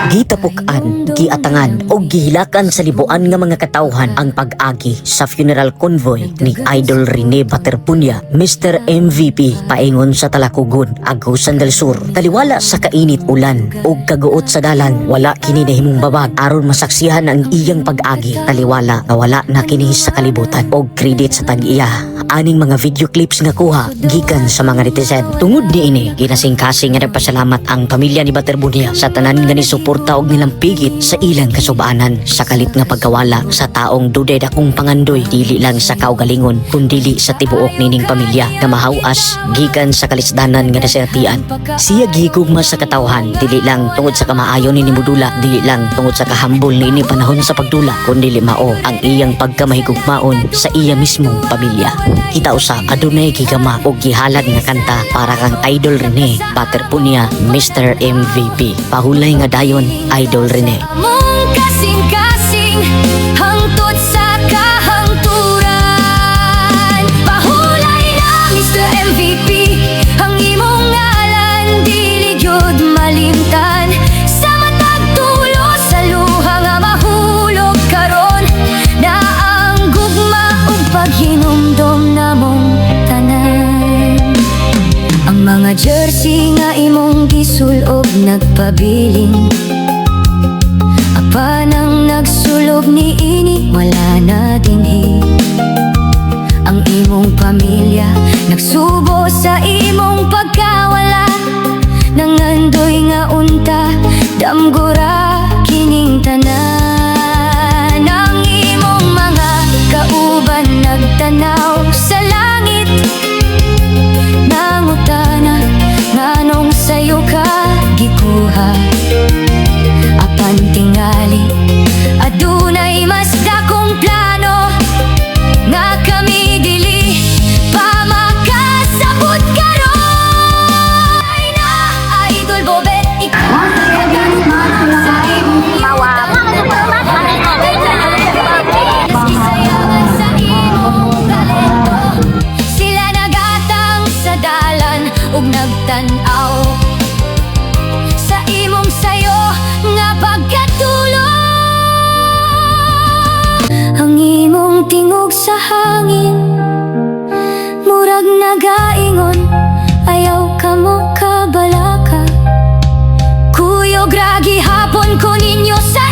Gitapukan, giatangan o gihilakan sa libuan nga mga katawhan ang pag-agi sa funeral convoy ni Idol Rene Baterpunia, Mr. MVP, paingon sa Talakugon, Agusan del Sur. Taliwala sa kainit ulan o kaguot sa dalan, wala kini nahimong babag aron masaksihan ang iyang pag-agi. Taliwala nga wala na kini sa kalibutan og credit sa tag-iya. Aning mga video clips nga kuha gikan sa mga netizen. Tungod niini, ginasing-kasing nga nagpasalamat ang pamilya ni Baterpunia sa tanan nga ni suporta og nilang pigit sa ilang kasubaanan sa kalit nga pagkawala sa taong duday dakong pangandoy, dili lang sa kaugalingon kundi sa tibuok nining pamilya nga mahawas gikan sa kalisdanan nga nasertian. Siya gigugma sa katawhan, dili lang tungod sa kamaayon ni Mudula, dili lang tungod sa kahambol niini panahon sa pagdula, kundi mao ang iyang pagkamahigugmaon sa iya mismong pamilya. Kita usa adunay gigama og gihalad nga kanta para kang Idol Rene Baterpunia, Mr. MVP. Pahulay nga dayon, Idol Rene. Mong kasing-kasing hangtod sa kahangturan. Pahulay na Mr. MVP, ang imong ngalan dili gyud malimtan. Sa matag tulo sa luha nga mahulog karon, na ang gugma ug paghinumdom namong tanan. Ang mga jersey nga imong gisulog nagpabiling, panang nagsulog ni ini wala na dinhi. Ang imong pamilya nagsubo sa imong pagkawala, nangandoy nga unta damgura kining tanan. Ang imong mga kauban nagtanaw sa langit, nangutana nganong sayo ka gikuha. Apan tingali adunay mas dakong plano nga kami dili pa makasabot karon. Ay na Idol Bobet, ikaw sa imong isayagan sa imong talento. Sila nagatang sa dalan ug nagtan-aw sa imong sayo nga pagkatulog. Ang imong tingog sa hangin murag nagaingon, ayaw ka mo kabalaka. Kuyog ra gihapon ko ninyo sa